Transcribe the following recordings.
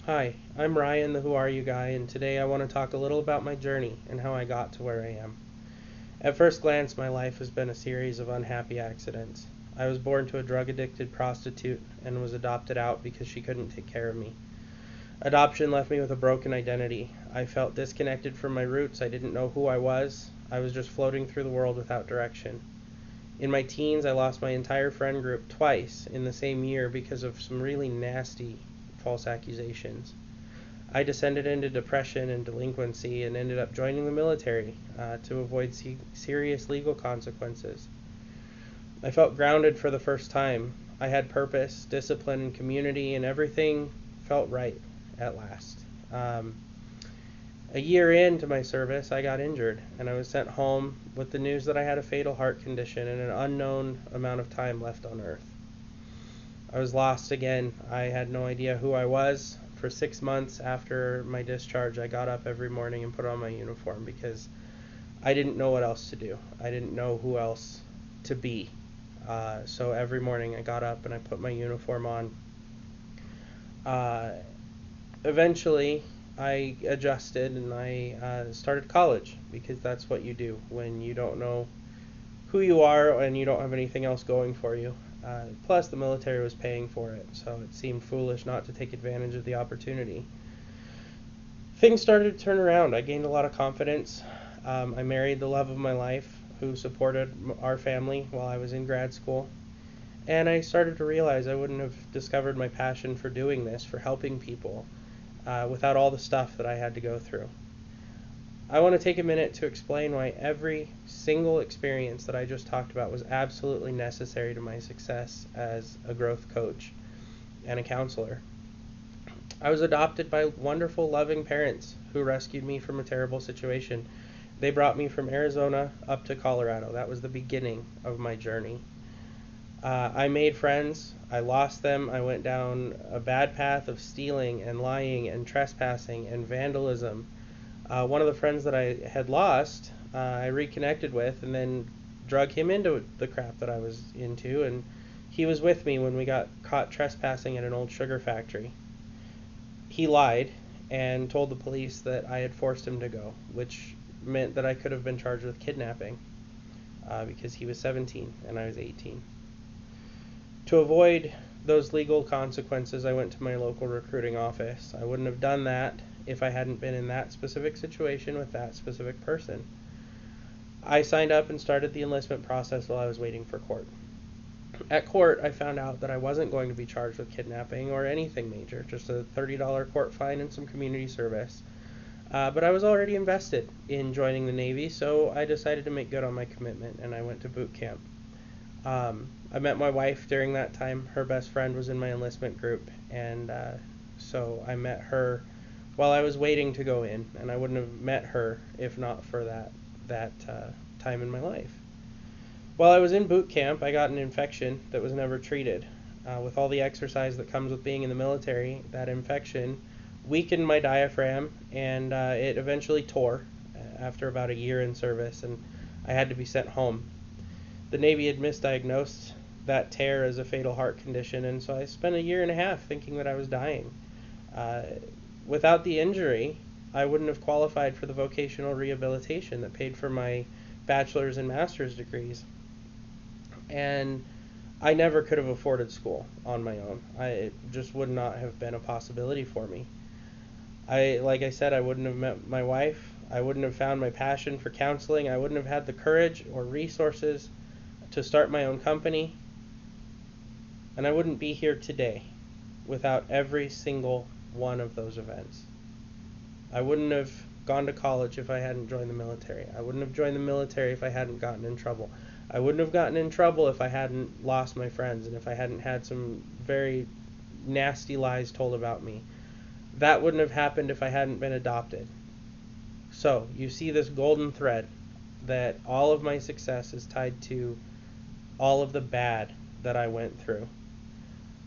Hi, I'm Ryan, the Who Are You guy, and today I want to talk a little about my journey and how I got to where I am. At first glance, my life has been a series of unhappy accidents. I was born to a drug-addicted prostitute and was adopted out because she couldn't take care of me. Adoption left me with a broken identity. I felt disconnected from my roots. I didn't know who I was. I was just floating through the world without direction. In my teens, I lost my entire friend group twice in the same year because of some really nasty false accusations. I descended into depression and delinquency and ended up joining the military to avoid serious legal consequences. I felt grounded for the first time. I had purpose, discipline, and community, and everything felt right at last. A year into my service, I got injured, and I was sent home with the news that I had a fatal heart condition and an unknown amount of time left on Earth. I was lost again. I had no idea who I was. For 6 months after my discharge, I got up every morning and put on my uniform because I didn't know what else to do. I didn't know who else to be. So every morning I got up and I put my uniform on. Uh, Eventually, I adjusted and I started college because that's what you do when you don't know who you are and you don't have anything else going for you. Plus, the military was paying for it, so it seemed foolish not to take advantage of the opportunity. Things started to turn around. I gained a lot of confidence. I married the love of my life, who supported our family while I was in grad school. And I started to realize I wouldn't have discovered my passion for doing this, for helping people, without all the stuff that I had to go through. I want to take a minute to explain why every single experience that I just talked about was absolutely necessary to my success as a growth coach and a counselor. I was adopted by wonderful, loving parents who rescued me from a terrible situation. They brought me from Arizona up to Colorado. That was the beginning of my journey. I made friends. I lost them. I went down a bad path of stealing and lying and trespassing and vandalism. One of the friends that I had lost, I reconnected with and then drug him into the crap that I was into, and he was with me when we got caught trespassing at an old sugar factory. He lied and told the police that I had forced him to go, which meant that I could have been charged with kidnapping because he was 17 and I was 18. To avoid those legal consequences, I went to my local recruiting office. I wouldn't have done that if I hadn't been in that specific situation with that specific person. I signed up and started the enlistment process while I was waiting for court. At court, I found out that I wasn't going to be charged with kidnapping or anything major, just a $30 court fine and some community service. But I was already invested in joining the Navy, so I decided to make good on my commitment, and I went to boot camp. I met my wife during that time. Her best friend was in my enlistment group, and so I met her while I was waiting to go in, and I wouldn't have met her if not for that time in my life. While I was in boot camp, I got an infection that was never treated. With all the exercise that comes with being in the military, that infection weakened my diaphragm, and it eventually tore after about a year in service, and I had to be sent home. The Navy had misdiagnosed that tear as a fatal heart condition, and so I spent a year and a half thinking that I was dying. Without the injury, I wouldn't have qualified for the vocational rehabilitation that paid for my bachelor's and master's degrees. And I never could have afforded school on my own. It just would not have been a possibility for me. Like I said, I wouldn't have met my wife. I wouldn't have found my passion for counseling. I wouldn't have had the courage or resources to start my own company. And I wouldn't be here today without every single one of those events. I wouldn't have gone to college if I hadn't joined the military. I wouldn't have joined the military if I hadn't gotten in trouble. I wouldn't have gotten in trouble if I hadn't lost my friends and if I hadn't had some very nasty lies told about me. That wouldn't have happened if I hadn't been adopted. So, you see this golden thread that all of my success is tied to all of the bad that I went through.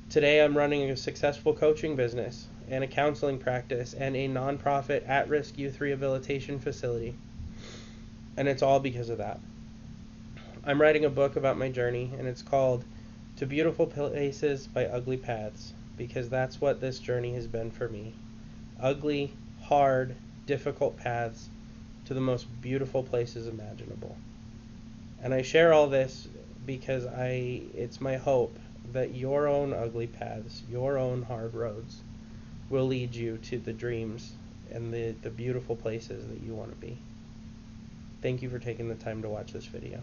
Today I'm running a successful coaching business and a counseling practice and a nonprofit at-risk youth rehabilitation facility. And it's all because of that. I'm writing a book about my journey, and it's called To Beautiful Places by Ugly Paths, because that's what this journey has been for me. ugly, hard, difficult paths to the most beautiful places imaginable. And I share all this because it's my hope that your own ugly paths, your own hard roads, will lead you to the dreams and the beautiful places that you want to be. Thank you for taking the time to watch this video.